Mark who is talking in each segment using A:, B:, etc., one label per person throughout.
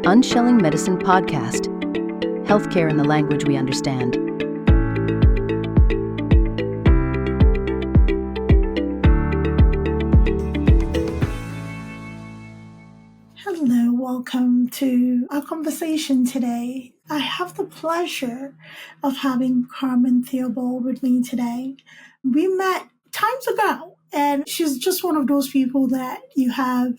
A: Unshelling Medicine Podcast. Healthcare in the language we understand.
B: Hello, welcome to our conversation today. I have the pleasure of having Carmen Theobald with me today. We met times ago, and she's just one of those people that you have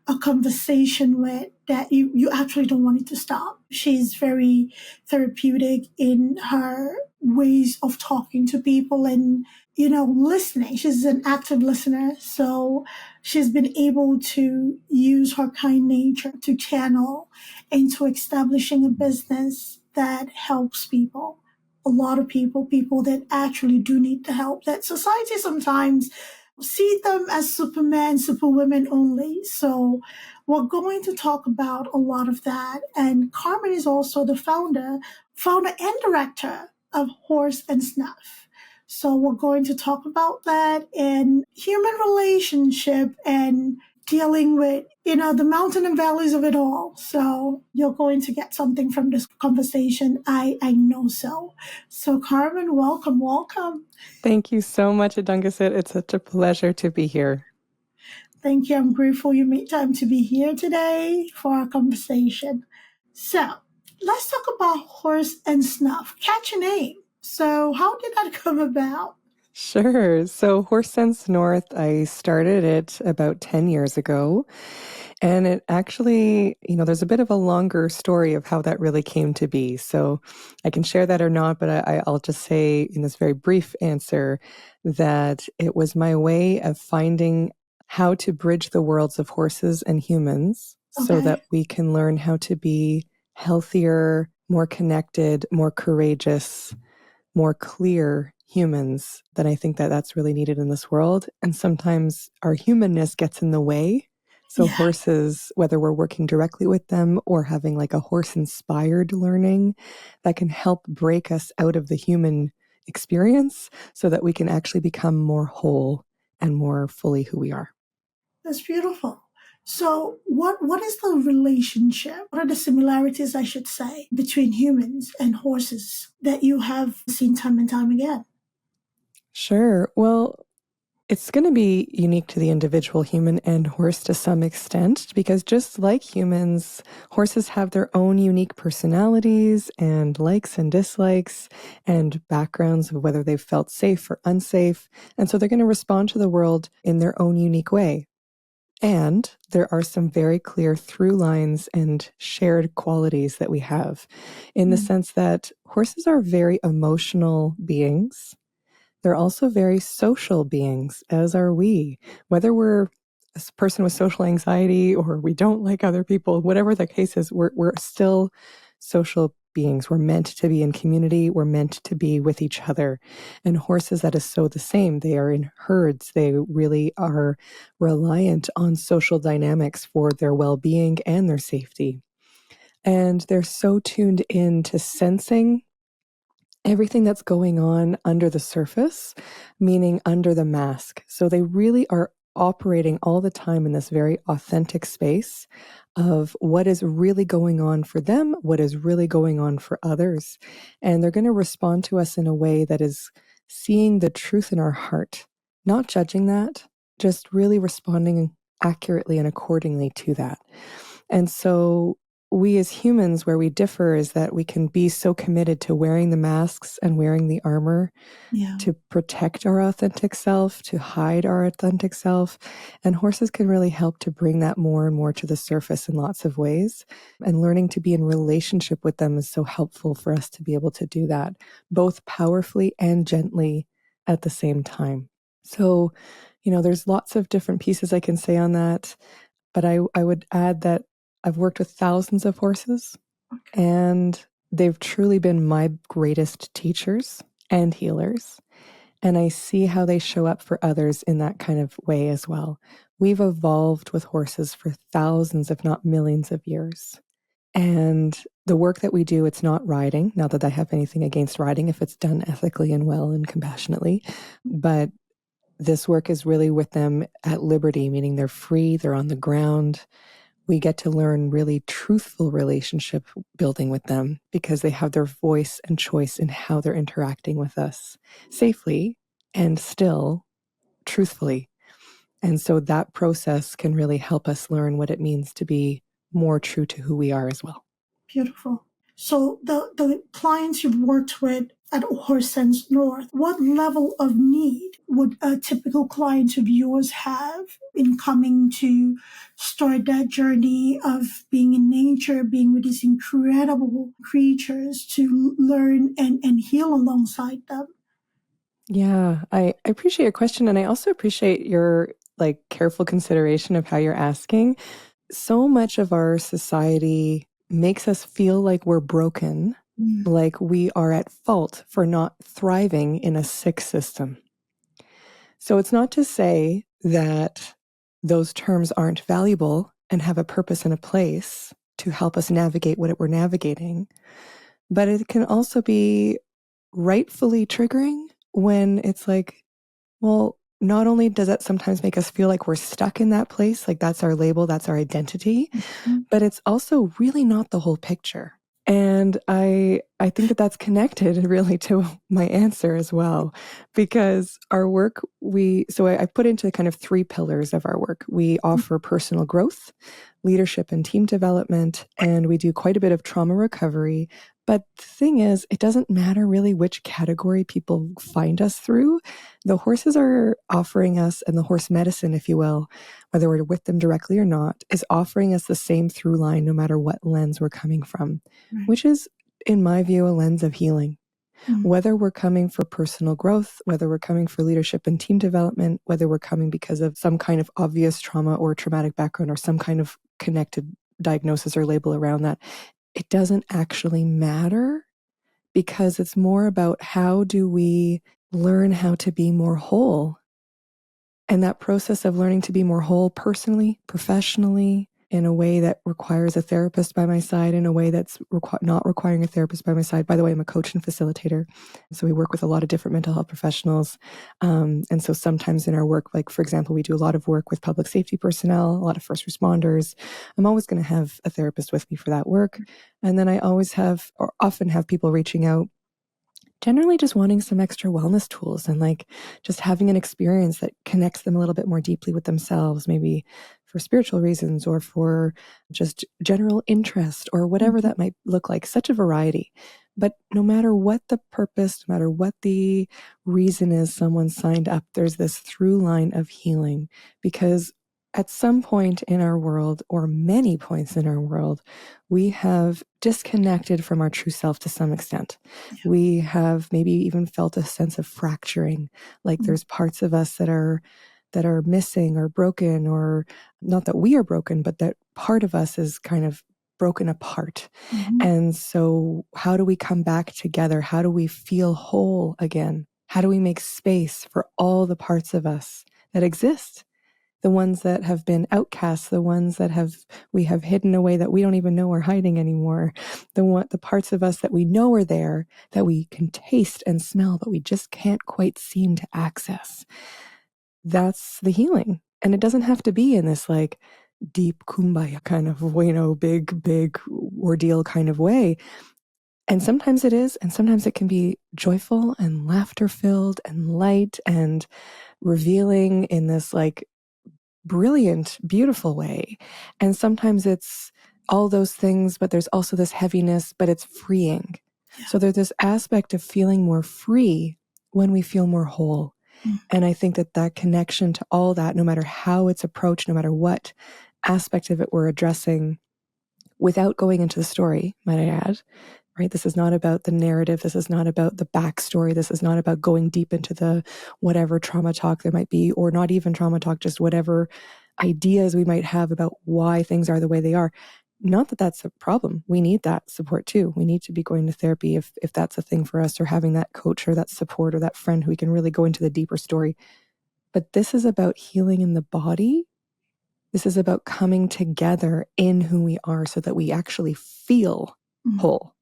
B: a conversation with that you actually don't want it to stop. She's very therapeutic in her ways of talking to people and, listening. She's an active listener, so she's been able to use her kind nature to channel into establishing a business that helps people. A lot of people that actually do need the help, that society sometimes see them as Superman, Superwomen only. So we're going to talk about a lot of that. And Carmen is also the founder and director of Horse and Snuff. So we're going to talk about that and human relationship and dealing with, the mountain and valleys of it all. So you're going to get something from this conversation. I know so. So Carmen, welcome.
C: Thank you so much, Idongesit. It's such a pleasure to be here.
B: Thank you. I'm grateful you made time to be here today for our conversation. So let's talk about Horse and Snuff. Catch a name. So how did that come about?
C: Sure. So Horse Sense North, I started it about 10 years ago. And it actually, there's a bit of a longer story of how that really came to be. So I can share that or not, but I'll just say in this very brief answer that it was my way of finding how to bridge the worlds of horses and humans so that we can learn how to be healthier, more connected, more courageous, more clear humans. Then I think that that's really needed in this world. And sometimes our humanness gets in the way. So horses, whether we're working directly with them or having like a horse-inspired learning, that can help break us out of the human experience so that we can actually become more whole and more fully who we are.
B: That's beautiful. So what is the relationship? What are the similarities, I should say, between humans and horses that you have seen time and time again?
C: Sure. Well, it's going to be unique to the individual human and horse to some extent, because just like humans, horses have their own unique personalities and likes and dislikes and backgrounds of whether they've felt safe or unsafe. And so they're going to respond to the world in their own unique way. And there are some very clear through lines and shared qualities that we have in the sense that horses are very emotional beings. They're also very social beings, as are we. Whether we're a person with social anxiety or we don't like other people, whatever the case is, we're still social beings. We're meant to be in community. We're meant to be with each other. And horses, that is so the same. They are in herds. They really are reliant on social dynamics for their well-being and their safety. And they're so tuned in to sensing everything that's going on under the surface, meaning under the mask. So they really are operating all the time in this very authentic space of what is really going on for them, what is really going on for others. And they're going to respond to us in a way that is seeing the truth in our heart, not judging that, just really responding accurately and accordingly to that. And so we as humans, where we differ is that we can be so committed to wearing the masks and wearing the armor to protect our authentic self, to hide our authentic self. And horses can really help to bring that more and more to the surface in lots of ways. And learning to be in relationship with them is so helpful for us to be able to do that, both powerfully and gently at the same time. So, there's lots of different pieces I can say on that, but I would add that I've worked with thousands of horses, and they've truly been my greatest teachers and healers. And I see how they show up for others in that kind of way as well. We've evolved with horses for thousands, if not millions of years. And the work that we do, it's not riding, not that I have anything against riding if it's done ethically and well and compassionately, but this work is really with them at liberty, meaning they're free, they're on the ground. we get to learn really truthful relationship building with them because they have their voice and choice in how they're interacting with us safely and still truthfully. And so that process can really help us learn what it means to be more true to who we are as well.
B: Beautiful. So the clients you've worked with at Horse Sense North, what level of need would a typical client of yours have in coming to start that journey of being in nature, being with these incredible creatures to learn and heal alongside them?
C: Yeah, I appreciate your question. And I also appreciate your careful consideration of how you're asking. So much of our society makes us feel like we're broken, like we are at fault for not thriving in a sick system. So it's not to say that those terms aren't valuable and have a purpose and a place to help us navigate what we're navigating, but it can also be rightfully triggering when it's like, well, not only does that sometimes make us feel like we're stuck in that place, like that's our label, that's our identity, but it's also really not the whole picture. And I think that that's connected really to my answer as well, because our work, I put into kind of 3 pillars of our work. We offer personal growth, leadership and team development, and we do quite a bit of trauma recovery. But the thing is, it doesn't matter really which category people find us through. The horses are offering us, and the horse medicine, if you will, whether we're with them directly or not, is offering us the same through line no matter what lens we're coming from, which is, in my view, a lens of healing. Whether we're coming for personal growth, whether we're coming for leadership and team development, whether we're coming because of some kind of obvious trauma or traumatic background or some kind of connected diagnosis or label around that, it doesn't actually matter, because it's more about how do we learn how to be more whole. And that process of learning to be more whole personally, professionally, in a way that requires a therapist by my side, in a way that's not requiring a therapist by my side. By the way, I'm a coach and facilitator. So we work with a lot of different mental health professionals. And so sometimes in our work, like for example, we do a lot of work with public safety personnel, a lot of first responders. I'm always going to have a therapist with me for that work. And then I always have, or often have, people reaching out generally just wanting some extra wellness tools and just having an experience that connects them a little bit more deeply with themselves, maybe for spiritual reasons or for just general interest or whatever that might look like. Such a variety. But no matter what the purpose, no matter what the reason is someone signed up, there's this through line of healing, because at some point in our world, or many points in our world, we have disconnected from our true self to some extent. We have maybe even felt a sense of fracturing, like there's parts of us that are missing or broken, or not that we are broken, but that part of us is kind of broken apart. And so how do we come back together? How do we feel whole again? How do we make space for all the parts of us that exist? The ones that have been outcasts, the ones that we have hidden away that we don't even know are hiding anymore, the parts of us that we know are there, that we can taste and smell, but we just can't quite seem to access. That's the healing. And it doesn't have to be in this deep kumbaya kind of, big ordeal kind of way. And sometimes it is, and sometimes it can be joyful and laughter filled and light and revealing in this brilliant, beautiful way. And sometimes it's all those things, but there's also this heaviness, but it's freeing. So there's this aspect of feeling more free when we feel more whole. And I think that connection to all that, no matter how it's approached, no matter what aspect of it we're addressing, without going into the story, might I add, right? This is not about the narrative. This is not about the backstory. This is not about going deep into the whatever trauma talk there might be, or not even trauma talk, just whatever ideas we might have about why things are the way they are. Not that that's a problem. We need that support too. We need to be going to therapy if that's a thing for us, or having that coach or that support or that friend who we can really go into the deeper story. But this is about healing in the body. This is about coming together in who we are so that we actually feel whole.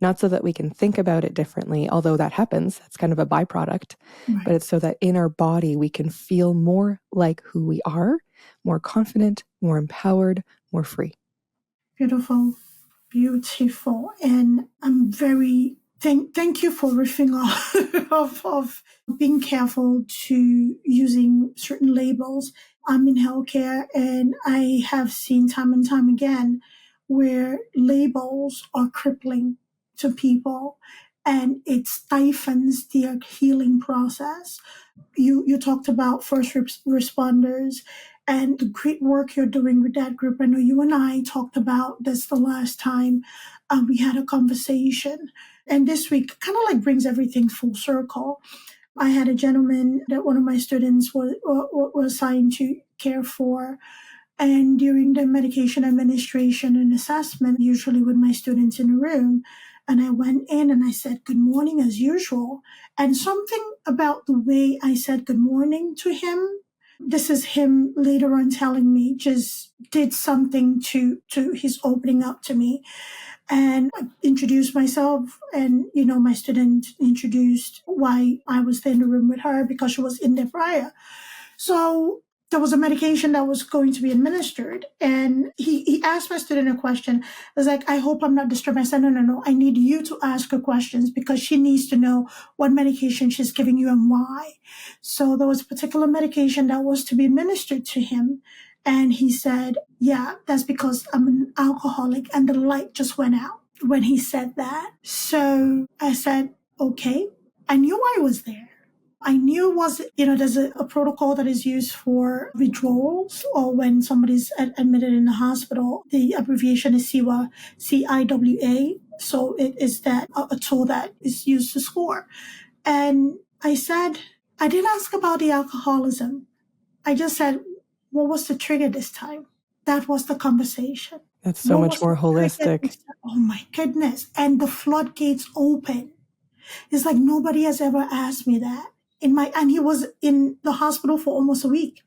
C: Not so that we can think about it differently, although that happens. That's kind of a byproduct. But it's so that in our body, we can feel more like who we are, more confident, more empowered, more free.
B: Beautiful. Beautiful. And I'm very thank you for riffing off of being careful to using certain labels. I'm in healthcare and I have seen time and time again where labels are crippling to people and it stifles their healing process. You talked about first responders and the great work you're doing with that group. I know you and I talked about this the last time we had a conversation. And this week kind of like brings everything full circle. I had a gentleman that one of my students was assigned to care for. And during the medication administration and assessment, usually with my students in the room, and I went in and I said, good morning as usual. And something about the way I said good morning to him, this is him later on telling me, just did something to his opening up to me. And I introduced myself and, my student introduced why I was there in the room with her because she was in there prior. So there was a medication that was going to be administered. And he asked my student a question. I was like, I hope I'm not disturbing. I said, no. I need you to ask her questions because she needs to know what medication she's giving you and why. So there was a particular medication that was to be administered to him. And he said, yeah, that's because I'm an alcoholic. And the light just went out when he said that. So I said, okay. I knew I was there. I knew there's a protocol that is used for withdrawals or when somebody's admitted in the hospital. The abbreviation is CIWA, CIWA. So it is that a tool that is used to score. And I said, I didn't ask about the alcoholism. I just said, what was the trigger this time? That was the conversation.
C: That's so much more holistic.
B: Oh my goodness. And the floodgates open. It's like nobody has ever asked me that. And he was in the hospital for almost a week.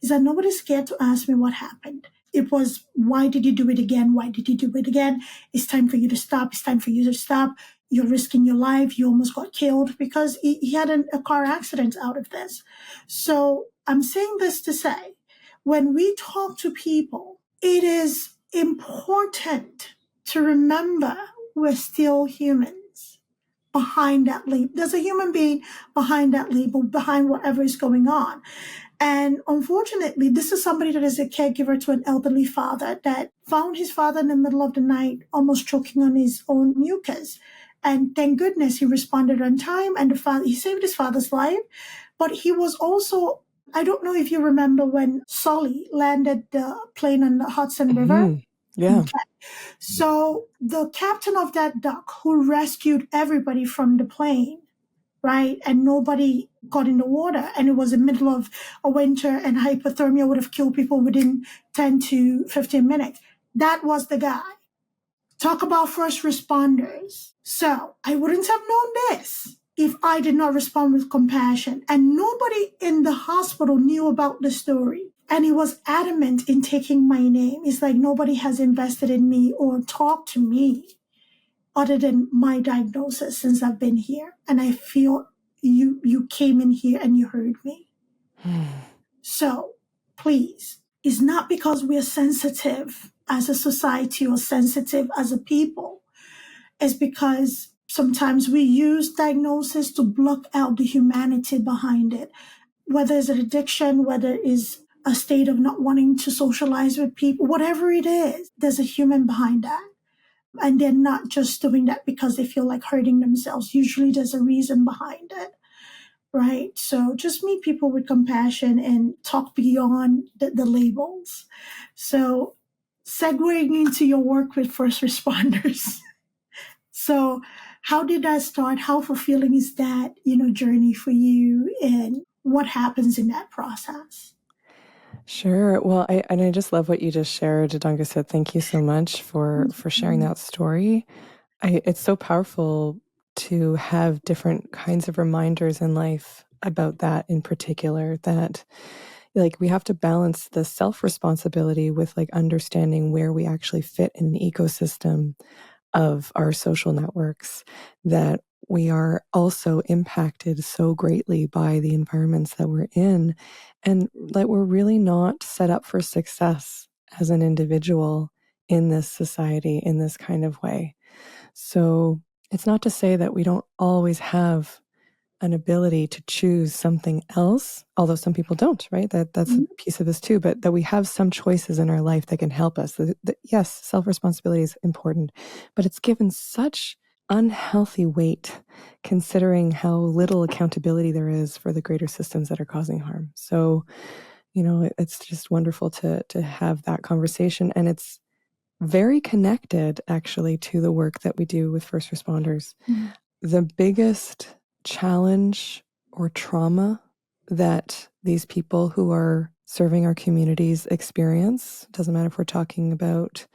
B: He said, nobody's scared to ask me what happened. It was, why did you do it again? Why did you do it again? It's time for you to stop. It's time for you to stop. You're risking your life. You almost got killed because he had a car accident out of this. So I'm saying this to say, when we talk to people, it is important to remember we're still human. Behind that label, there's a human being behind that label, behind whatever is going on. And unfortunately, this is somebody that is a caregiver to an elderly father that found his father in the middle of the night, almost choking on his own mucus. And thank goodness he responded on time and he saved his father's life. But he was also, I don't know if you remember when Sully landed the plane on the Hudson River.
C: Yeah.
B: Okay. So the captain of that dock who rescued everybody from the plane, right? And nobody got in the water. And it was the middle of a winter and hypothermia would have killed people within 10 to 15 minutes. That was the guy. Talk about first responders. So I wouldn't have known this if I did not respond with compassion. And nobody in the hospital knew about the story. And he was adamant in taking my name. It's like nobody has invested in me or talked to me other than my diagnosis since I've been here. And I feel you came in here and you heard me. So please, it's not because we're sensitive as a society or sensitive as a people. It's because sometimes we use diagnosis to block out the humanity behind it. Whether it's an addiction, whether it's a state of not wanting to socialize with people, whatever it is, there's a human behind that. And they're not just doing that because they feel like hurting themselves. Usually there's a reason behind it, right? So just meet people with compassion and talk beyond the labels. So segueing into your work with first responders. So how did that start? How fulfilling is that, journey for you? And what happens in that process?
C: Sure. Well, I just love what you just shared, Idongesit. Thank you so much for sharing that story. It's so powerful to have different kinds of reminders in life about that in particular, that we have to balance the self-responsibility with understanding where we actually fit in an ecosystem of our social networks, that we are also impacted so greatly by the environments that we're in, and that we're really not set up for success as an individual in this society in this kind of way. So it's not to say that we don't always have an ability to choose something else, although some people don't, right? That's a piece of this too, but that we have some choices in our life that can help us. Yes, self-responsibility is important, but it's given such unhealthy weight considering how little accountability there is for the greater systems that are causing harm. So, it's just wonderful to have that conversation. And it's very connected actually to the work that we do with first responders. The biggest challenge or trauma that these people who are serving our communities experience, doesn't matter if we're talking about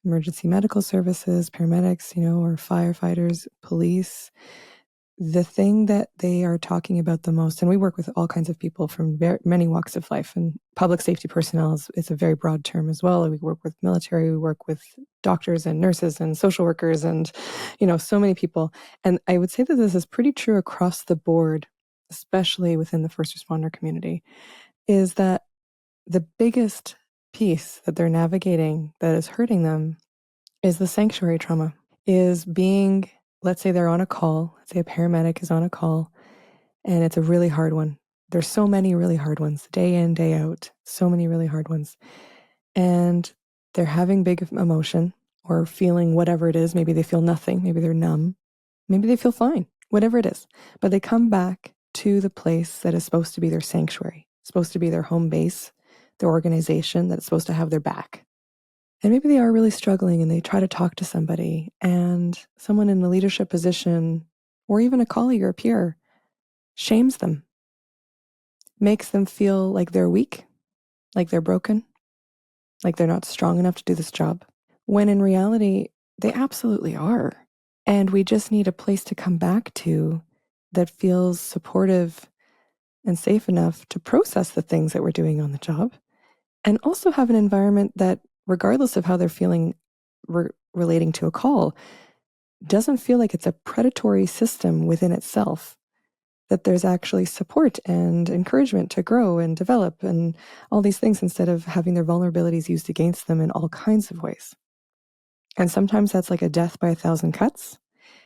C: emergency medical services, paramedics, or firefighters, police, the thing that they are talking about the most, and we work with all kinds of people from many walks of life, and public safety personnel is a very broad term as well. We work with military, we work with doctors and nurses and social workers and, so many people. And I would say that this is pretty true across the board, especially within the first responder community, is that the biggest piece that they're navigating that is hurting them is the sanctuary trauma, is being, let's say they're on a call, let's say a paramedic is on a call, and it's a really hard one. There's so many really hard ones, day in, day out, so many really hard ones. And they're having big emotion or feeling whatever it is. Maybe they feel nothing, maybe they're numb, maybe they feel fine, whatever it is. But they come back to the place that is supposed to be their sanctuary, supposed to be their home base, their organization that's supposed to have their back. And maybe they are really struggling and they try to talk to somebody, and someone in a leadership position or even a colleague or a peer shames them, makes them feel like they're weak, like they're broken, like they're not strong enough to do this job, when in reality, they absolutely are. And we just need a place to come back to that feels supportive and safe enough to process the things that we're doing on the job, and also have an environment that, regardless of how they're feeling relating to a call, doesn't feel like it's a predatory system within itself, that there's actually support and encouragement to grow and develop and all these things, instead of having their vulnerabilities used against them in all kinds of ways. And sometimes that's like a death by 1,000 cuts.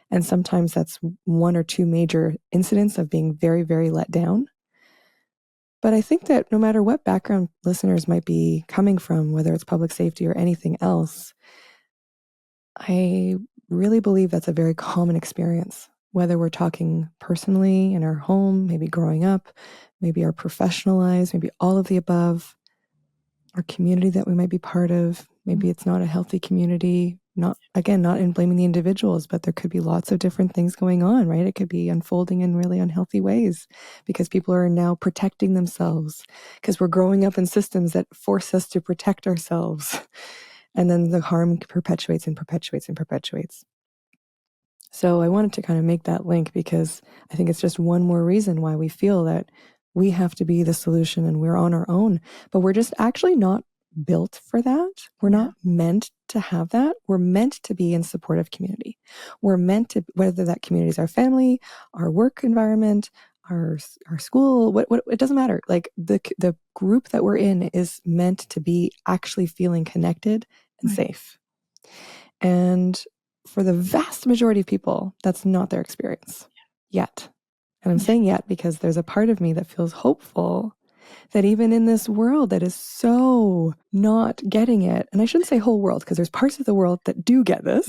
C: And sometimes that's one or two major incidents of being very, very let down. But I think that no matter what background listeners might be coming from, whether it's public safety or anything else, I really believe that's a very common experience, whether we're talking personally in our home, maybe growing up, maybe our professional lives, maybe all of the above, our community that we might be part of. Maybe it's not a healthy community, not in blaming the individuals, but there could be lots of different things going on, right? It could be unfolding in really unhealthy ways because people are now protecting themselves because we're growing up in systems that force us to protect ourselves. And then the harm perpetuates and perpetuates and perpetuates. So I wanted to kind of make that link because I think it's just one more reason why we feel that we have to be the solution and we're on our own, but we're just actually not built for that. We're not meant to have that. We're meant to be in supportive community. We're meant to, whether that community is our family, our work environment, our school, what it doesn't matter. Like the group that we're in is meant to be actually feeling connected and safe. And for the vast majority of people, that's not their experience yet. And I'm saying yet because there's a part of me that feels hopeful that even in this world that is so not getting it, and I shouldn't say whole world because there's parts of the world that do get this,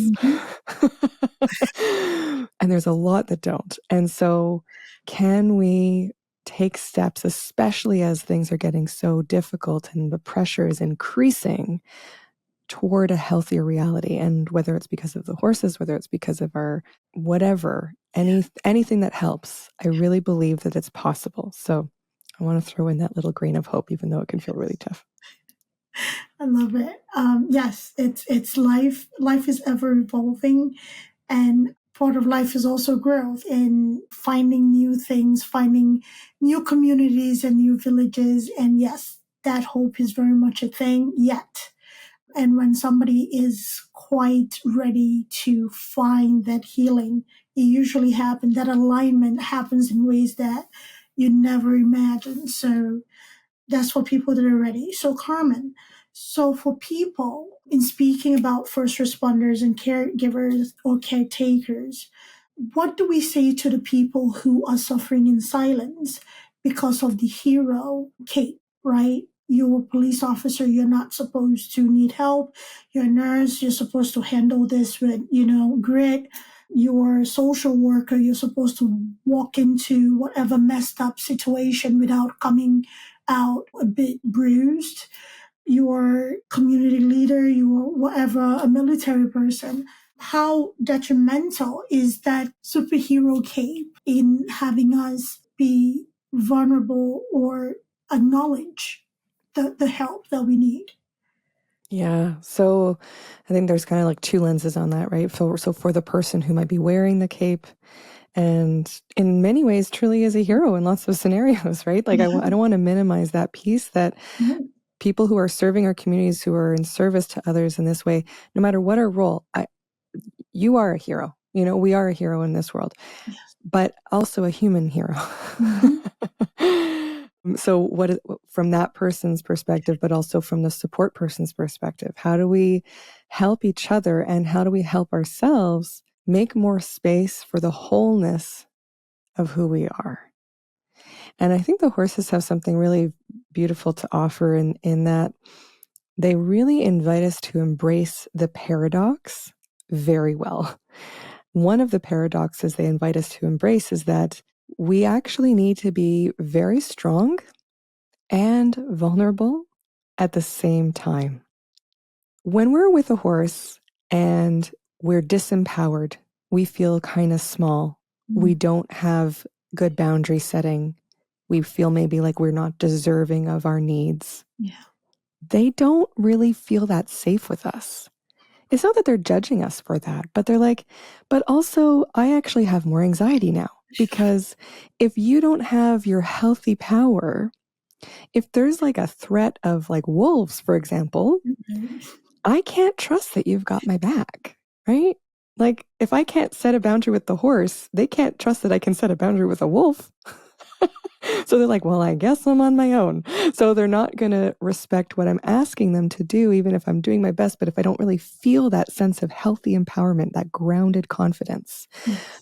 C: and there's a lot that don't. And so can we take steps, especially as things are getting so difficult and the pressure is increasing, toward a healthier reality? And whether it's because of the horses, whether it's because of our whatever, anything that helps, I really believe that it's possible. So I want to throw in that little grain of hope, even though it can feel really tough.
B: I love it. Yes, it's life. Life is ever evolving, and part of life is also growth in finding new things, finding new communities and new villages. And yes, that hope is very much a thing yet. And when somebody is quite ready to find that healing, it usually happens. That alignment happens in ways that you never imagined. So that's for people that are ready. So Carmen, So for people, in speaking about first responders and caregivers or caretakers, what do we say to the people who are suffering in silence because of the hero cape, right? You're a police officer, you're not supposed to need help. You're a nurse, you're supposed to handle this with, grit. You're a social worker, you're supposed to walk into whatever messed up situation without coming out a bit bruised. You're community leader, you're whatever, a military person. How detrimental is that superhero cape in having us be vulnerable or acknowledge the help that we need?
C: Yeah. So I think there's kind of like two lenses on that, right? So for the person who might be wearing the cape and in many ways truly is a hero in lots of scenarios, right? Like I don't want to minimize that piece that people who are serving our communities, who are in service to others in this way, no matter what our role, you are a hero. We are a hero in this world, but also a human hero. So from that person's perspective, but also from the support person's perspective, how do we help each other and how do we help ourselves make more space for the wholeness of who we are? And I think the horses have something really beautiful to offer in that they really invite us to embrace the paradox very well. One of the paradoxes they invite us to embrace is that we actually need to be very strong and vulnerable at the same time. When we're with a horse and we're disempowered, we feel kind of small. We don't have good boundary setting. We feel maybe like we're not deserving of our needs. They don't really feel that safe with us. It's not that they're judging us for that, but they're like, but also I actually have more anxiety now because if you don't have your healthy power, if there's like a threat of like wolves, for example, I can't trust that you've got my back, right? Like if I can't set a boundary with the horse, they can't trust that I can set a boundary with a wolf. So they're like, well, I guess I'm on my own. So they're not going to respect what I'm asking them to do, even if I'm doing my best. But if I don't really feel that sense of healthy empowerment, that grounded confidence,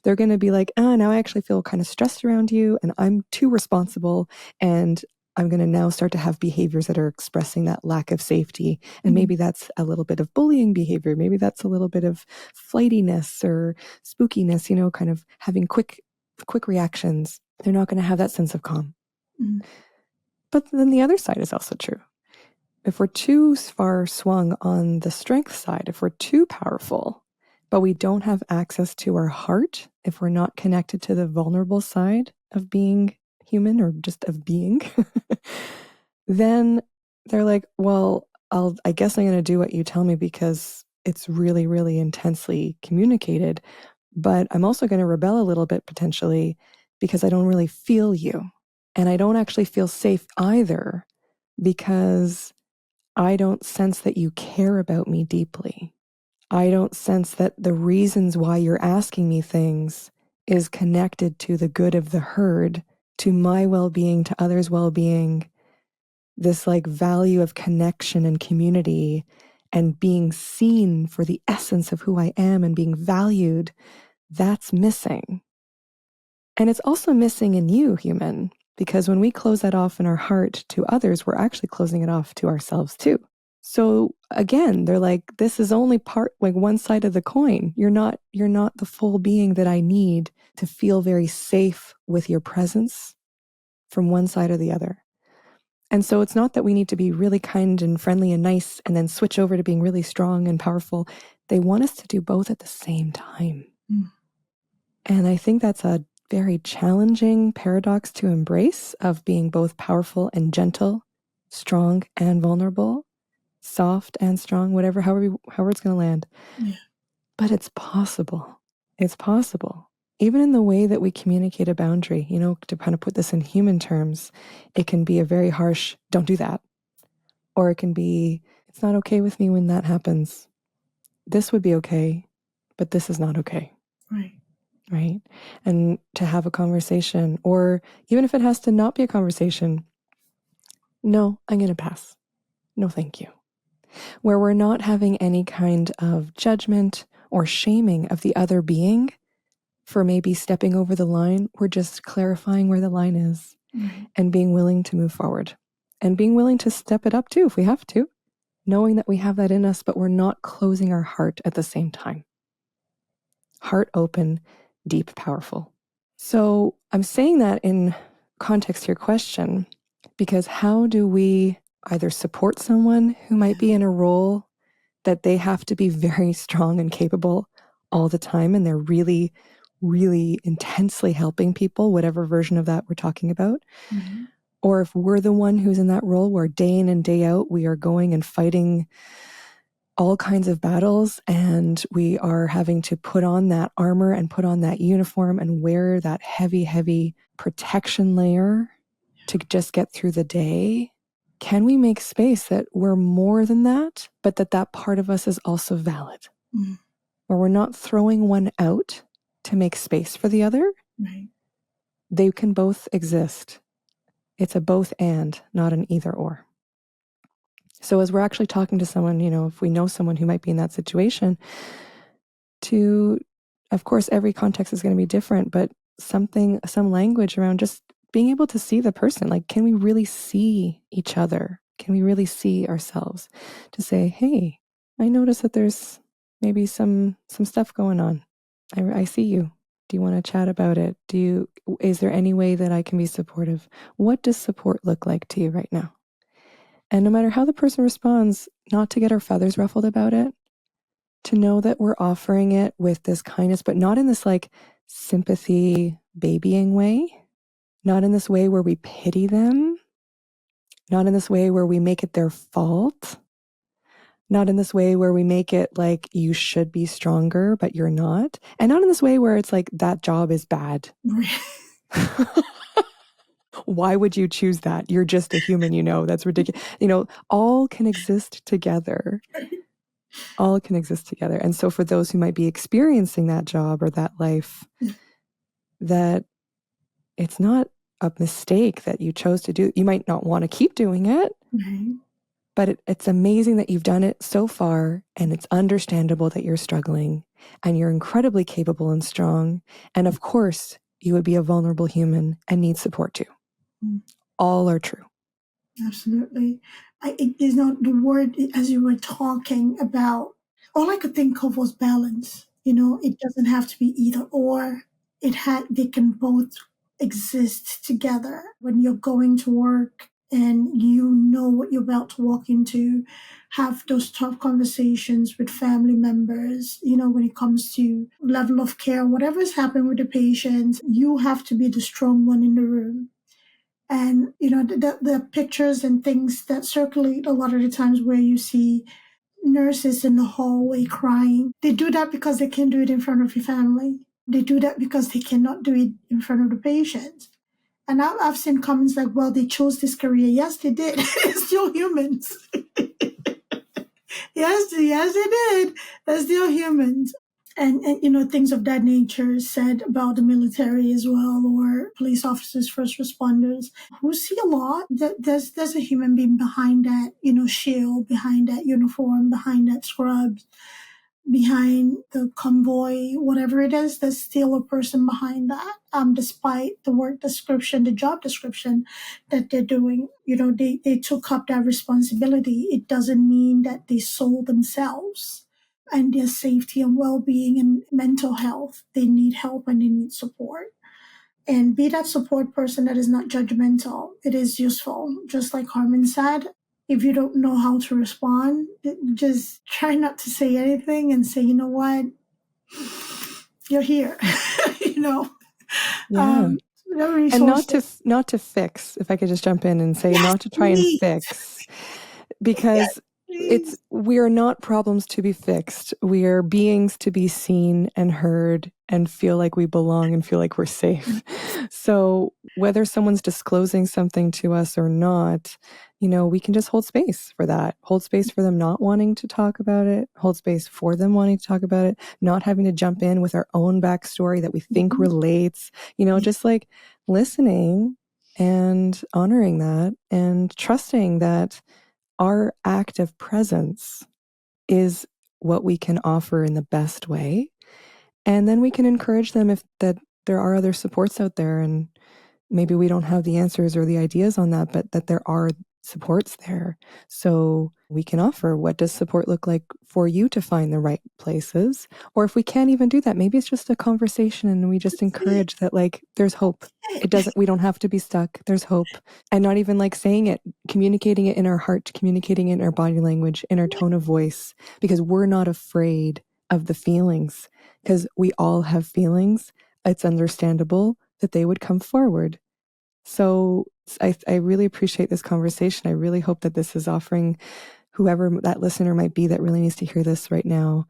C: they're going to be like, now I actually feel kind of stressed around you and I'm too responsible. And I'm going to now start to have behaviors that are expressing that lack of safety. And maybe that's a little bit of bullying behavior. Maybe that's a little bit of flightiness or spookiness, kind of having quick reactions. They're not going to have that sense of calm. But then the other side is also true. If we're too far swung on the strength side, if we're too powerful, but we don't have access to our heart, if we're not connected to the vulnerable side of being human or just of being, then they're like, well, I guess I'm going to do what you tell me because it's really, really intensely communicated. But I'm also going to rebel a little bit potentially because I don't really feel you. And I don't actually feel safe either because I don't sense that you care about me deeply. I don't sense that the reasons why you're asking me things is connected to the good of the herd, to my well-being, to others' well-being, this like value of connection and community and being seen for the essence of who I am and being valued. That's missing. And it's also missing in you, human, because when we close that off in our heart to others, we're actually closing it off to ourselves too. So again, they're like, this is only part, like one side of the coin. You're not the full being that I need to feel very safe with your presence from one side or the other. And so it's not that we need to be really kind and friendly and nice and then switch over to being really strong and powerful. They want us to do both at the same time. And I think that's a very challenging paradox to embrace, of being both powerful and gentle, strong and vulnerable, soft and strong, however it's going to land. But it's possible. It's possible. Even in the way that we communicate a boundary, to kind of put this in human terms, it can be a very harsh, don't do that. Or it can be, it's not okay with me when that happens. This would be okay, but this is not okay. Right? And to have a conversation, or even if it has to not be a conversation, no, I'm going to pass. No, thank you. where we're not having any kind of judgment or shaming of the other being for maybe stepping over the line. We're just clarifying where the line is and being willing to move forward and being willing to step it up too if we have to, knowing that we have that in us, but we're not closing our heart at the same time. Heart open, deep, powerful. So I'm saying that in context to your question, because how do we either support someone who might be in a role that they have to be very strong and capable all the time, and they're really, really intensely helping people, whatever version of that we're talking about? Or if we're the one who's in that role where day in and day out, we are going and fighting all kinds of battles, and we are having to put on that armor and put on that uniform and wear that heavy, heavy protection layer to just get through the day. Can we make space that we're more than that, but that part of us is also valid? Where we're not throwing one out to make space for the other. They can both exist. It's a both and, not an either or. So as we're actually talking to someone, if we know someone who might be in that situation, of course, every context is going to be different, but some language around just being able to see the person. Like, can we really see each other? Can we really see ourselves? To say, hey, I notice that there's maybe some stuff going on. I see you. Do you want to chat about it? Is there any way that I can be supportive? What does support look like to you right now? And no matter how the person responds, not to get our feathers ruffled about it, to know that we're offering it with this kindness, but not in this like sympathy babying way, not in this way where we pity them, not in this way where we make it their fault, not in this way where we make it like you should be stronger, but you're not, and not in this way where it's like that job is bad. Why would you choose that? You're just a human, that's ridiculous. All can exist together. All can exist together. And so for those who might be experiencing that job or that life, that it's not a mistake that you chose to do. You might not want to keep doing it, but it's amazing that you've done it so far, and it's understandable that you're struggling, and you're incredibly capable and strong. And of course, you would be a vulnerable human and need support too. All are true.
B: Absolutely. The word, as you were talking about, all I could think of was balance. It doesn't have to be either or. They can both exist together. When you're going to work and you know what you're about to walk into, have those tough conversations with family members, when it comes to level of care, whatever's happening with the patient, you have to be the strong one in the room. And, the pictures and things that circulate a lot of the times where you see nurses in the hallway crying, they do that because they can't do it in front of your family. They do that because they cannot do it in front of the patient. And I've seen comments like, well, they chose this career. Yes, they did. They're still humans. Yes, they did. They're still humans. And things of that nature said about the military as well, or police officers, first responders, who see a lot. There's a human being behind that, shield, behind that uniform, behind that scrubs, behind the convoy, whatever it is. There's still a person behind that, despite the work description, the job description that they're doing. They took up that responsibility. It doesn't mean that they sold themselves and their safety and well-being and mental health. They need help and they need support. And be that support person that is not judgmental. It is useful. Just like Carmen said, if you don't know how to respond, just try not to say anything and say, you know what, you're here.
C: Yeah. And not to fix, if I could just jump in and say, yes, not to try and fix, because we are not problems to be fixed. We are beings to be seen and heard and feel like we belong and feel like we're safe. So whether someone's disclosing something to us or not, we can just hold space for that. Hold space for them not wanting to talk about it. Hold space for them wanting to talk about it. Not having to jump in with our own backstory that we think relates. Just like listening and honoring that and trusting that our active presence is what we can offer in the best way. And then we can encourage them if that there are other supports out there, and maybe we don't have the answers or the ideas on that, but that there are supports there. So we can offer, what does support look like for you to find the right places? Or if we can't even do that, maybe it's just a conversation and we just encourage that, like, there's hope. We don't have to be stuck. There's hope. And not even like saying it, communicating it in our heart, communicating it in our body language, in our tone of voice, because we're not afraid of the feelings, because we all have feelings. It's understandable that they would come forward. So I really appreciate this conversation. I really hope that this is offering whoever that listener might be that really needs to hear this right now.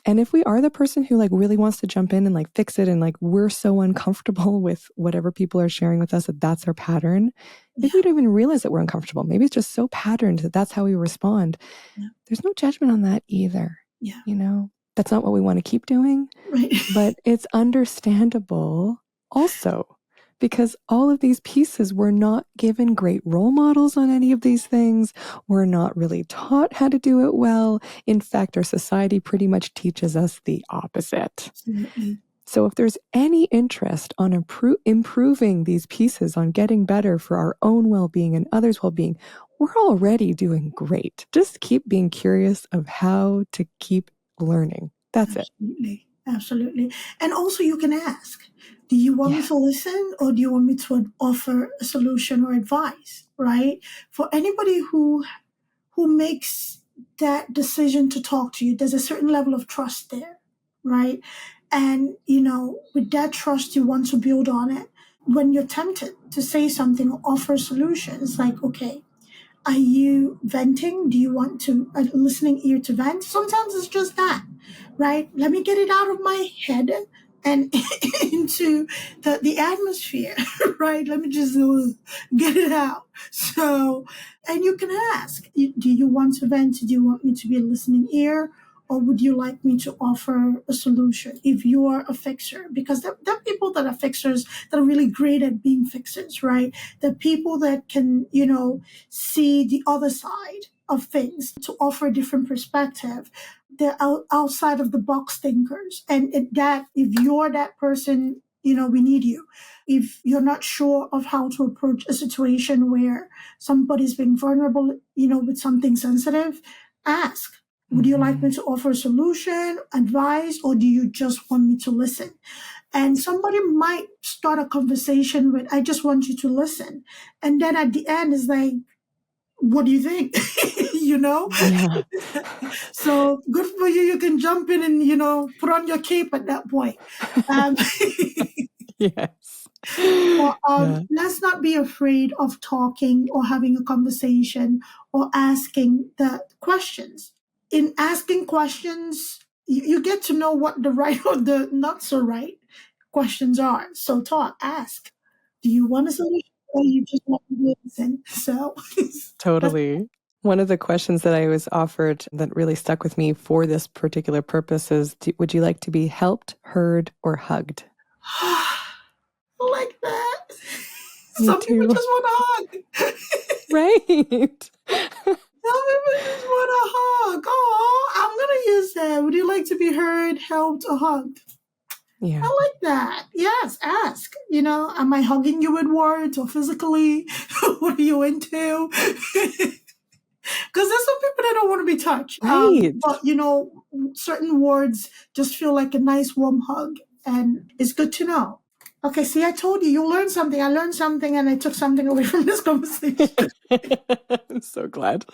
C: And if we are the person who like really wants to jump in and like fix it, and like we're so uncomfortable with whatever people are sharing with us that that's our pattern, maybe we don't even realize that we're uncomfortable. Maybe it's just so patterned that that's how we respond.
B: Yeah.
C: There's no judgment on that either.
B: Yeah.
C: You know, that's not what we want to keep doing.
B: Right.
C: But it's understandable also, because all of these pieces, we're not given great role models on any of these things. We're not really taught how to do it well. In fact, our society pretty much teaches us the opposite.
B: Absolutely.
C: So if there's any interest on improving these pieces, on getting better for our own well-being and others' well-being, we're already doing great. Just keep being curious of how to keep learning. That's
B: Absolutely. Absolutely. And also you can ask, do you want me to listen, or do you want me to offer a solution or advice, right? For anybody who makes that decision to talk to you, there's a certain level of trust there, right? And, with that trust, you want to build on it. When you're tempted to say something or offer solutions, like, okay, are you venting? Do you want to a listening ear to vent? Sometimes it's just that, right? Let me get it out of my head and into the atmosphere, right? Let me just get it out. So, and you can ask, do you want to vent? Do you want me to be a listening ear? Or would you like me to offer a solution if you are a fixer? Because there are people that are fixers that are really great at being fixers, right? The people that can, see the other side of things to offer a different perspective. They're outside of the box thinkers. And if you're that person, we need you. If you're not sure of how to approach a situation where somebody's being vulnerable, with something sensitive, ask. Would you like me to offer a solution, advice, or do you just want me to listen? And somebody might start a conversation with, I just want you to listen. And then at the end is like, what do you think?
C: Yeah.
B: So good for you. You can jump in and, put on your cape at that point.
C: Yes.
B: Let's not be afraid of talking or having a conversation or asking the questions. In asking questions, you get to know what the right or the not so right questions are. So ask. Do you want a solution, or you just want to listen? So
C: Totally. One of the questions that I was offered that really stuck with me for this particular purpose is, would you like to be helped, heard, or hugged?
B: like that.
C: Me
B: Some people
C: too.
B: just want a hug.
C: Right.
B: Some people just want a hug. Oh, I'm going to use that. Would you like to be heard, helped, or hugged?
C: Yeah.
B: I like that. Yes, ask. Am I hugging you with words or physically? What are you into? Because there's some people that don't want to be touched.
C: Right.
B: But, certain words just feel like a nice warm hug. And it's good to know. Okay, see, I told you, you learned something. I learned something, and I took something away from this conversation.
C: I'm so glad.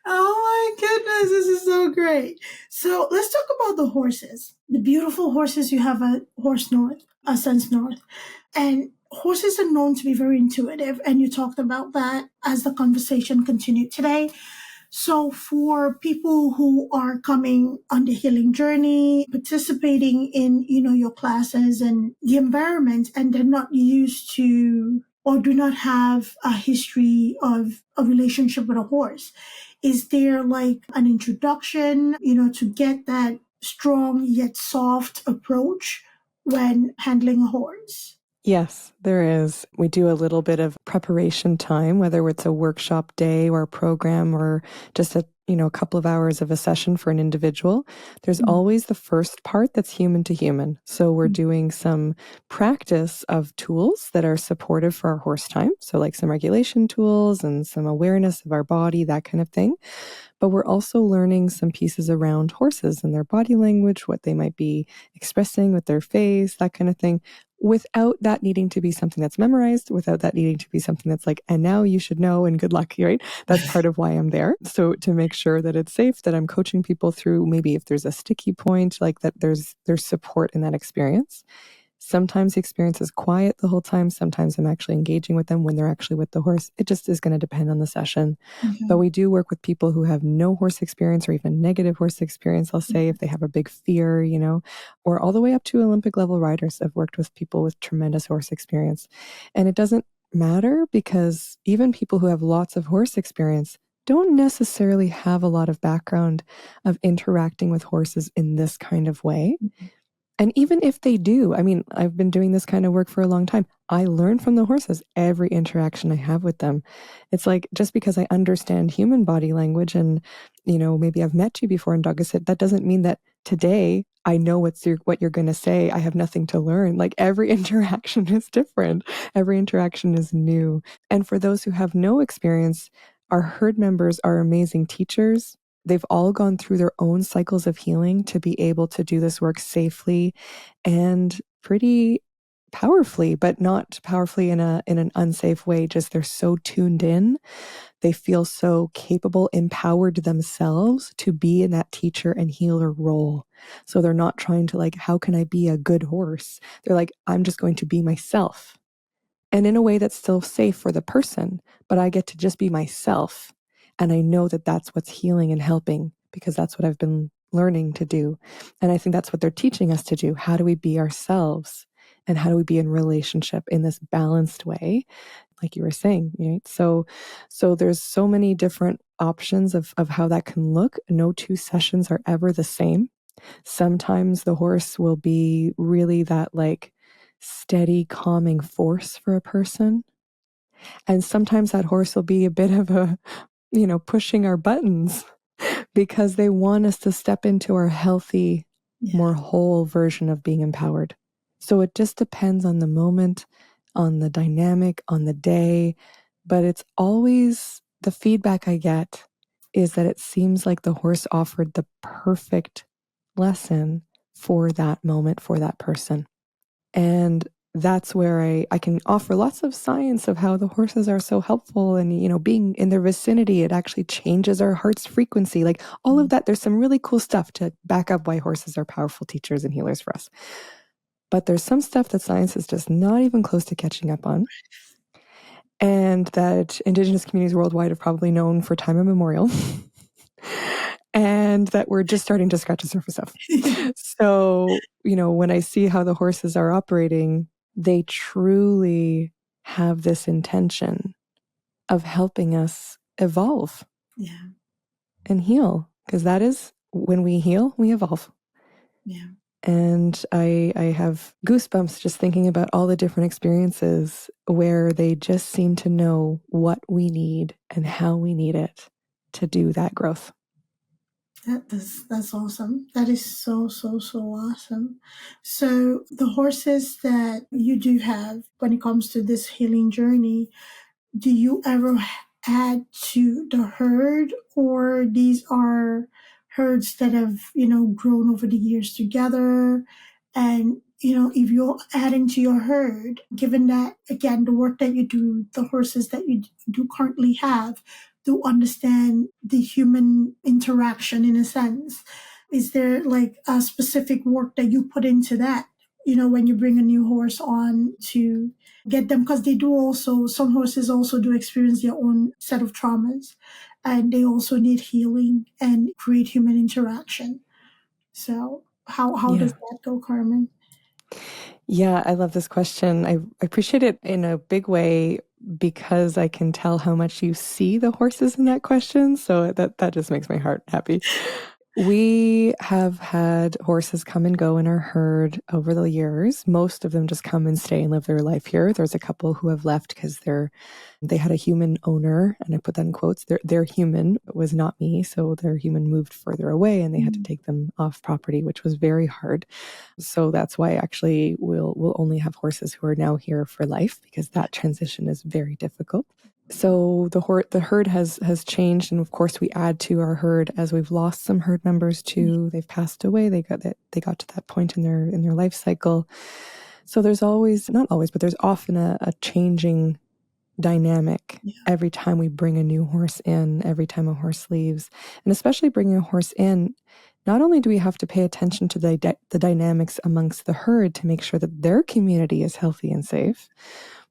B: Oh my goodness, this is so great. So let's talk about the horses. The beautiful horses you have at Sense North. And horses are known to be very intuitive, and you talked about that as the conversation continued today. So for people who are coming on the healing journey, participating in, your classes and the environment, and they're not used to or do not have a history of a relationship with a horse, is there like an introduction, to get that strong yet soft approach when handling a horse?
C: Yes, there is. We do a little bit of preparation time, whether it's a workshop day or a program or just a couple of hours of a session for an individual. There's always the first part that's human to human. So we're doing some practice of tools that are supportive for our horse time. So like some regulation tools and some awareness of our body, that kind of thing. But we're also learning some pieces around horses and their body language, what they might be expressing with their face, that kind of thing, without that needing to be something that's memorized, without that needing to be something that's like, and now you should know and good luck, right? That's part of why I'm there. So to make sure that it's safe, that I'm coaching people through maybe if there's a sticky point, like that there's support in that experience. Sometimes the experience is quiet the whole time. Sometimes I'm actually engaging with them when they're actually with the horse. It just is going to depend on the session. But we do work with people who have no horse experience or even negative horse experience, I'll say, if they have a big fear, or all the way up to Olympic level riders. I've worked with people with tremendous horse experience. And it doesn't matter because even people who have lots of horse experience don't necessarily have a lot of background of interacting with horses in this kind of way. And even if they do, I mean, I've been doing this kind of work for a long time. I learn from the horses every interaction I have with them. It's like just because I understand human body language and, maybe I've met you before in Idongesit, that doesn't mean that today I know what you're going to say. I have nothing to learn. Like every interaction is different. Every interaction is new. And for those who have no experience, our herd members are amazing teachers. They've all gone through their own cycles of healing to be able to do this work safely and pretty powerfully, but not powerfully in an unsafe way. Just they're so tuned in. They feel so capable, empowered themselves to be in that teacher and healer role. So they're not trying to like, how can I be a good horse? They're like, I'm just going to be myself. And in a way that's still safe for the person, but I get to just be myself. And I know that that's what's healing and helping because that's what I've been learning to do. And I think that's what they're teaching us to do. How do we be ourselves? And how do we be in relationship in this balanced way? Like you were saying, right? So there's so many different options of how that can look. No two sessions are ever the same. Sometimes the horse will be really that like steady, calming force for a person. And sometimes that horse will be a bit of a, pushing our buttons because they want us to step into our healthy, more whole version of being empowered. So it just depends on the moment, on the dynamic, on the day. But it's always the feedback I get is that it seems like the horse offered the perfect lesson for that moment, for that person. And that's where I can offer lots of science of how the horses are so helpful and, being in their vicinity, it actually changes our heart's frequency. Like all of that, there's some really cool stuff to back up why horses are powerful teachers and healers for us. But there's some stuff that science is just not even close to catching up on. And that Indigenous communities worldwide have probably known for time immemorial. And that we're just starting to scratch the surface of. So, when I see how the horses are operating, they truly have this intention of helping us evolve and heal. Because that is when we heal, we evolve.
B: Yeah.
C: And I have goosebumps just thinking about all the different experiences where they just seem to know what we need and how we need it to do that growth.
B: That's awesome. That is so awesome. So the horses that you do have when it comes to this healing journey, do you ever add to the herd, or these are herds that have grown over the years together? And if you're adding to your herd, given that again the work that you do, the horses that you do currently have do understand the human interaction in a sense, is there like a specific work that you put into that, when you bring a new horse on to get them, because they do also, some horses also do experience their own set of traumas and they also need healing and create human interaction. So how does that go, Carmen?
C: Yeah, I love this question. I appreciate it in a big way because I can tell how much you see the horses in that question. So that just makes my heart happy. We have had horses come and go in our herd over the years. Most of them just come and stay and live their life here. There's a couple who have left because they had a human owner, and I put that in quotes. Their human was not me, so their human moved further away, and they had to take them off property, which was very hard. So that's why actually we'll only have horses who are now here for life, because that transition is very difficult. So the herd has changed, and of course we add to our herd as we've lost some herd members too. They've passed away. They got to that point in their life cycle. So there's always, not always, but there's often a changing dynamic every time we bring a new horse in, every time a horse leaves, and especially bringing a horse in. Not only do we have to pay attention to the dynamics amongst the herd to make sure that their community is healthy and safe,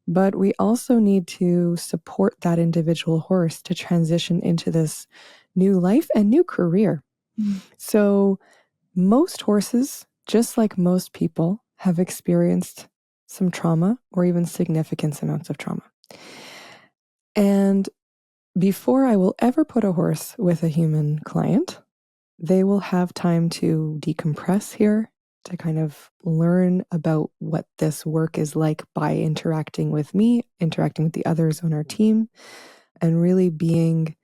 C: but we also need to support that individual horse to transition into this new life and new career. So most horses, just like most people, have experienced some trauma or even significant amounts of trauma. And before I will ever put a horse with a human client, they will have time to decompress here, to kind of learn about what this work is like by interacting with me, interacting with the others on our team, and really being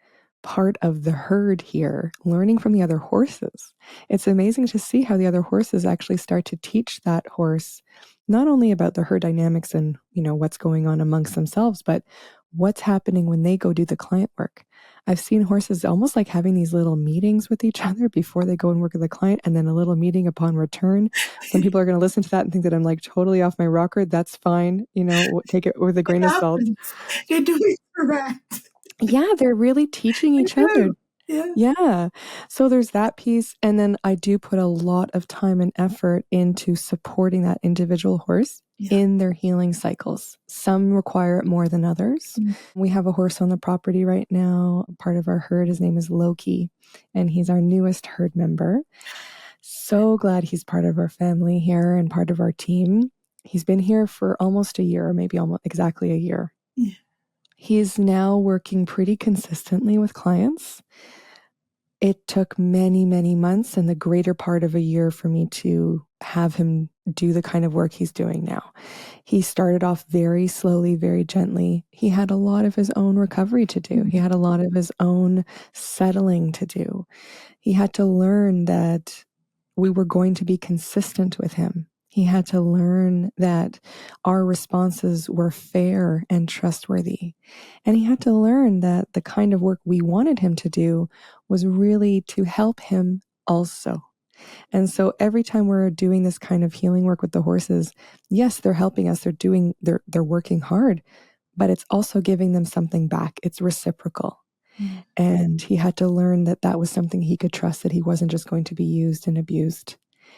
C: part of the herd here, learning from the other horses. It's amazing to see how the other horses actually start to teach that horse not only about the herd dynamics and, what's going on amongst themselves, but what's happening when they go do the client work. I've seen horses almost like having these little meetings with each other before they go and work with the client, and then a little meeting upon return. Some people are going to listen to that and think that I'm like totally off my rocker. That's fine. Take it with a grain of salt.
B: You're doing correct.
C: Yeah, they're really teaching each other. Yeah. So there's that piece. And then I do put a lot of time and effort into supporting that individual horse in their healing cycles. Some require it more than others. We have a horse on the property right now, part of our herd. His name is Loki, and he's our newest herd member. So glad he's part of our family here and part of our team. He's been here for almost a year, maybe almost exactly a year. He's now working pretty consistently with clients. It took many, many months and the greater part of a year for me to have him do the kind of work he's doing now. He started off very slowly, very gently. He had a lot of his own recovery to do. He had a lot of his own settling to do. He had to learn that we were going to be consistent with him. He had to learn that our responses were fair and trustworthy. And he had to learn that the kind of work we wanted him to do was really to help him also. And so every time we're doing this kind of healing work with the horses, yes, they're helping us, they're working hard, but it's also giving them something back. It's reciprocal. And he had to learn that that was something he could trust, that he wasn't just going to be used and abused.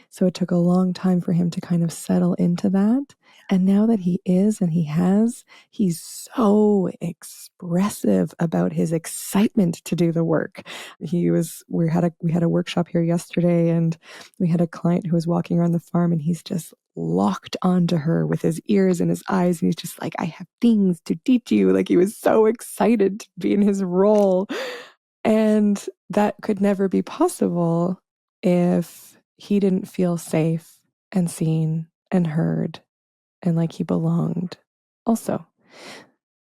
C: So it took a long time for him to kind of settle into that. And now that he is and he's so expressive about his excitement to do the work. We had a workshop here yesterday, and we had a client who was walking around the farm, and he's just locked onto her with his ears and his eyes. And he's just like, I have things to teach you. Like, he was so excited to be in his role. And that could never be possible if he didn't feel safe and seen and heard and like he belonged also.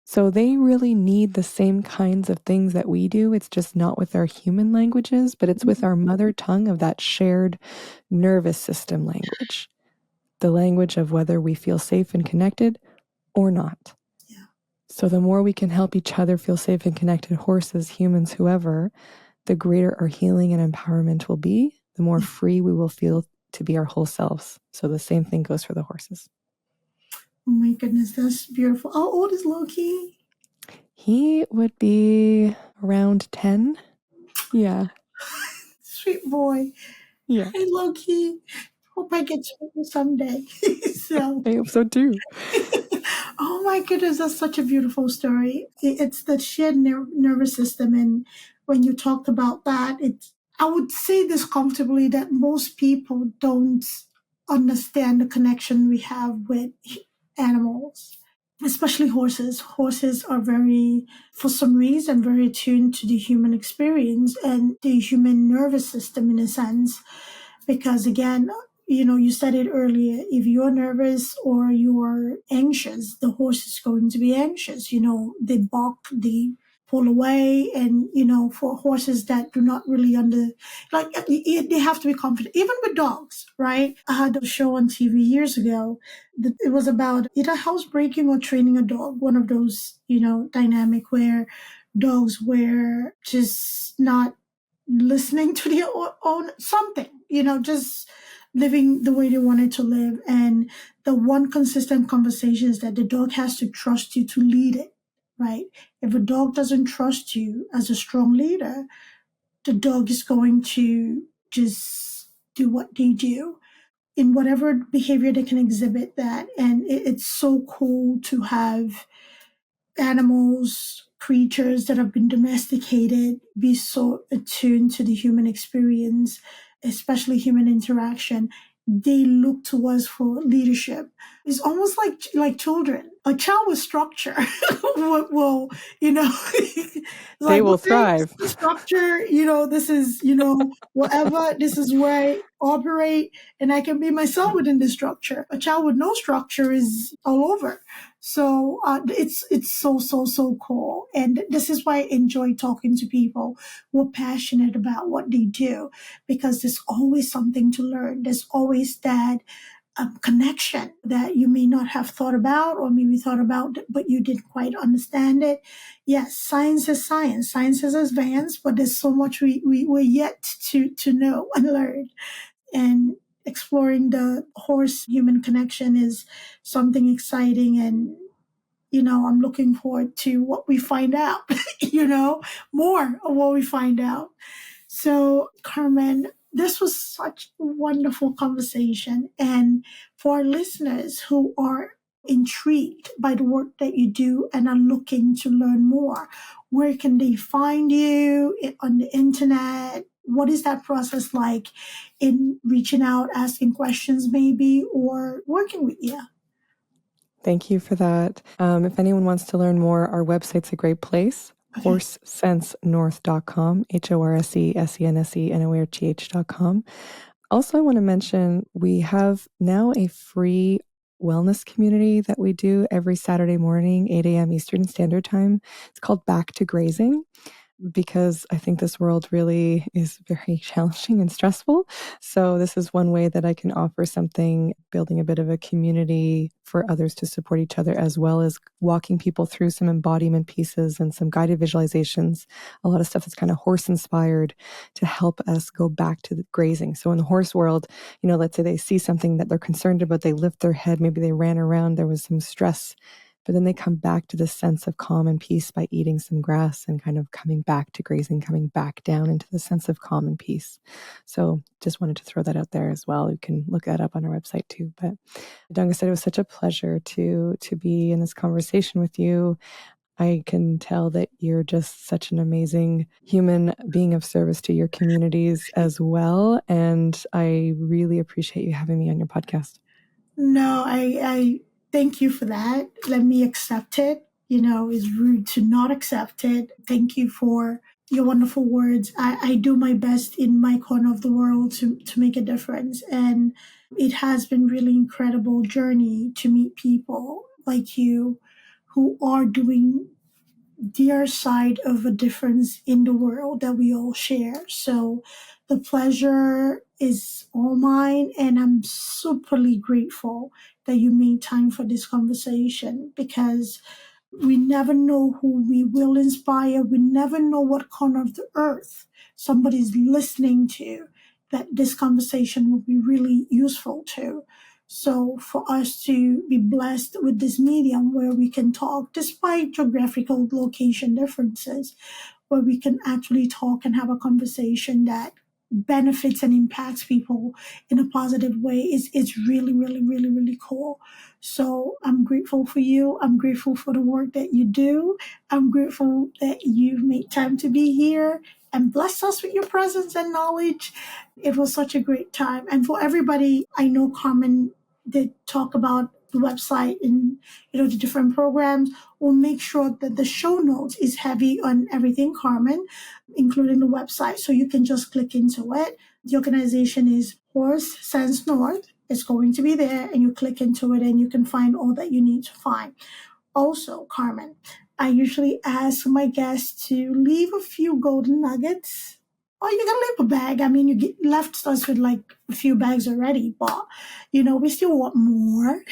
C: So they really need the same kinds of things that we do. It's just not with our human languages, but it's with our mother tongue of that shared nervous system language. The language of whether we feel safe and connected or not. So the more we can help each other feel safe and connected, horses, humans, whoever, the greater our healing and empowerment will be, the more free we will feel to be our whole selves. So the same thing goes for the horses.
B: Oh my goodness, that's beautiful. How old is Loki?
C: He would be around 10. Yeah.
B: Sweet boy.
C: Yeah.
B: Hey, Loki. Hope I get to meet you someday.
C: I hope so too.
B: Oh my goodness, that's such a beautiful story. It's the shared nervous system. And when you talked about that, I would say this comfortably that most people don't understand the connection we have with animals. especially horses. Horses are for some reason, very attuned to the human experience and the human nervous system in a sense. Because again, you said it earlier, if you're nervous or you're anxious, the horse is going to be anxious. They balk, they pull away. And, for horses that do not really they have to be confident, even with dogs, right? I had a show on TV years ago. It was about either housebreaking or training a dog, one of those, dynamic where dogs were just not listening to their own something, just living the way they wanted to live. And the one consistent conversation is that the dog has to trust you to lead it, right? If a dog doesn't trust you as a strong leader, the dog is going to just do what they do in whatever behavior they can exhibit that. And it's so cool to have animals, creatures that have been domesticated be so attuned to the human experience, especially human interaction. They look to us for leadership. It's almost like children. A child with structure will,
C: They
B: like,
C: will
B: okay, this
C: thrive.
B: is the structure, this is, whatever, this is where I operate, and I can be myself within the structure. A child with no structure is all over. So it's so cool. And this is why I enjoy talking to people who are passionate about what they do, because there's always something to learn. There's always that connection that you may not have thought about, or maybe thought about, but you didn't quite understand it. Yes, science is science. Science is advanced, but there's so much we're yet to know and learn. And exploring the horse human connection is something exciting. And I'm looking forward to what we find out, more of what we find out. So, Carmen, this was such a wonderful conversation. And for our listeners who are intrigued by the work that you do and are looking to learn more, where can they find you on the internet? What is that process like in reaching out, asking questions maybe, or working with you?
C: Thank you for that. If anyone wants to learn more, our website's a great place.
B: Okay.
C: horsesensenorth.com, HORSESENSENORTH.com. Also, I want to mention we have now a free wellness community that we do every Saturday morning, 8 a.m. Eastern Standard Time. It's called Back to Grazing, because I think this world really is very challenging and stressful. So this is one way that I can offer something, building a bit of a community for others to support each other, as well as walking people through some embodiment pieces and some guided visualizations, a lot of stuff that's kind of horse inspired to help us go back to the grazing. So in the horse world, let's say they see something that they're concerned about, they lift their head, maybe they ran around, there was some stress, but then they come back to this sense of calm and peace by eating some grass and kind of coming back to grazing, coming back down into the sense of calm and peace. So just wanted to throw that out there as well. You can look that up on our website too. But Idongesit, it was such a pleasure to be in this conversation with you. I can tell that you're just such an amazing human being of service to your communities as well. And I really appreciate you having me on your podcast.
B: No, I thank you for that. Let me accept it. It's rude to not accept it. Thank you for your wonderful words. I do my best in my corner of the world to make a difference. And it has been really incredible journey to meet people like you who are doing their side of a difference in the world that we all share. So the pleasure is all mine, and I'm superly grateful that you made time for this conversation, because we never know who we will inspire. We never know what corner of the earth somebody's listening to that this conversation will be really useful to. So for us to be blessed with this medium where we can talk despite geographical location differences, where we can actually talk and have a conversation that benefits and impacts people in a positive way is really, really, really, really cool. So I'm grateful for you. I'm grateful for the work that you do. I'm grateful that you've made time to be here and bless us with your presence and knowledge. It was such a great time. And for everybody, I know Carmen did talk about the website and, the different programs, we'll make sure that the show notes is heavy on everything Carmen, including the website. So you can just click into it. The organization is Horse Sense North. It's going to be there, and you click into it and you can find all that you need to find. Also, Carmen, I usually ask my guests to leave a few golden nuggets. Or you can leave a bag. I mean, you left us with like a few bags already, but, we still want more.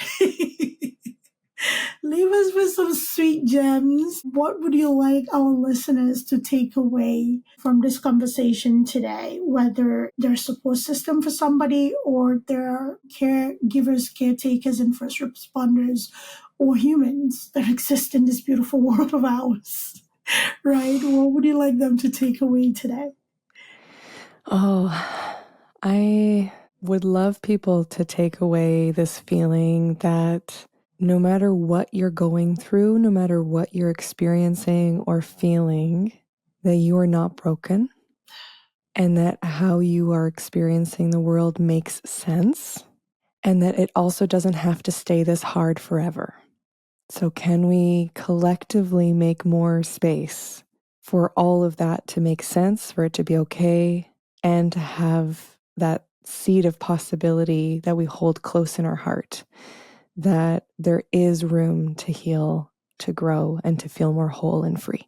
B: Leave us with some sweet gems. What would you like our listeners to take away from this conversation today? Whether they're a support system for somebody, or they're caregivers, caretakers, and first responders, or humans that exist in this beautiful world of ours, right? What would you like them to take away today?
C: Oh, I would love people to take away this feeling that no matter what you're going through, no matter what you're experiencing or feeling, that you are not broken, and that how you are experiencing the world makes sense, and that it also doesn't have to stay this hard forever. So can we collectively make more space for all of that to make sense, for it to be okay, and to have that seed of possibility that we hold close in our heart, that there is room to heal, to grow, and to feel more whole and free.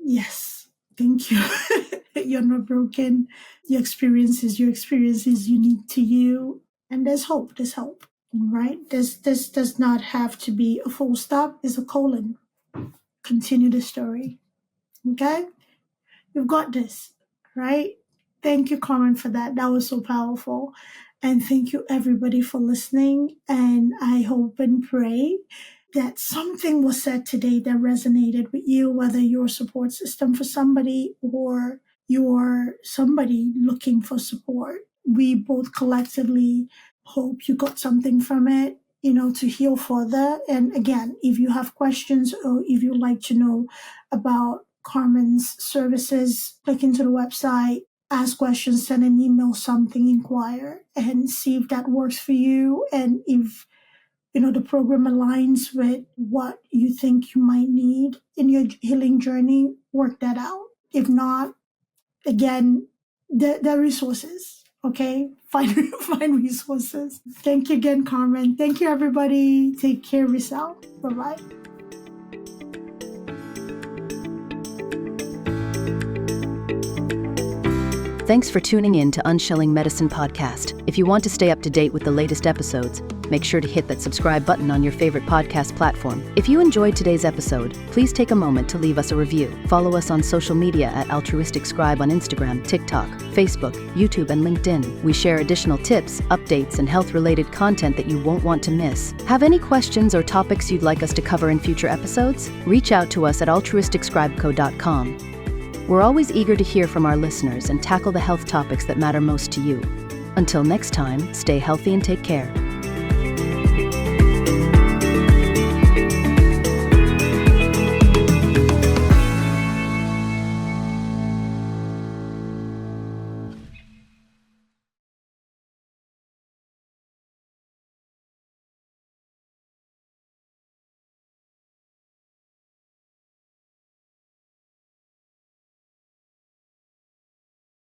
B: Yes, thank you. You're not broken. Your experience is unique to you. And there's hope, right? This does not have to be a full stop. It's a colon. Continue the story. Okay? You've got this, right? Thank you, Carmen, for that. That was so powerful. And thank you, everybody, for listening. And I hope and pray that something was said today that resonated with you, whether you're a support system for somebody or you're somebody looking for support. We both collectively hope you got something from it, to heal further. And again, if you have questions or if you'd like to know about Carmen's services, click into the website, ask questions, send an email, something, inquire, and see if that works for you. And if, the program aligns with what you think you might need in your healing journey, work that out. If not, again, there are resources, okay? Find resources. Thank you again, Carmen. Thank you, everybody. Take care of yourself. Bye-bye.
A: Thanks for tuning in to Unshelling Medicine Podcast. If you want to stay up to date with the latest episodes, make sure to hit that subscribe button on your favorite podcast platform. If you enjoyed today's episode, please take a moment to leave us a review. Follow us on social media at Altruistic Scribe on Instagram, TikTok, Facebook, YouTube, and LinkedIn. We share additional tips, updates, and health-related content that you won't want to miss. Have any questions or topics you'd like us to cover in future episodes? Reach out to us at altruisticscribeco.com. We're always eager to hear from our listeners and tackle the health topics that matter most to you. Until next time, stay healthy and take care.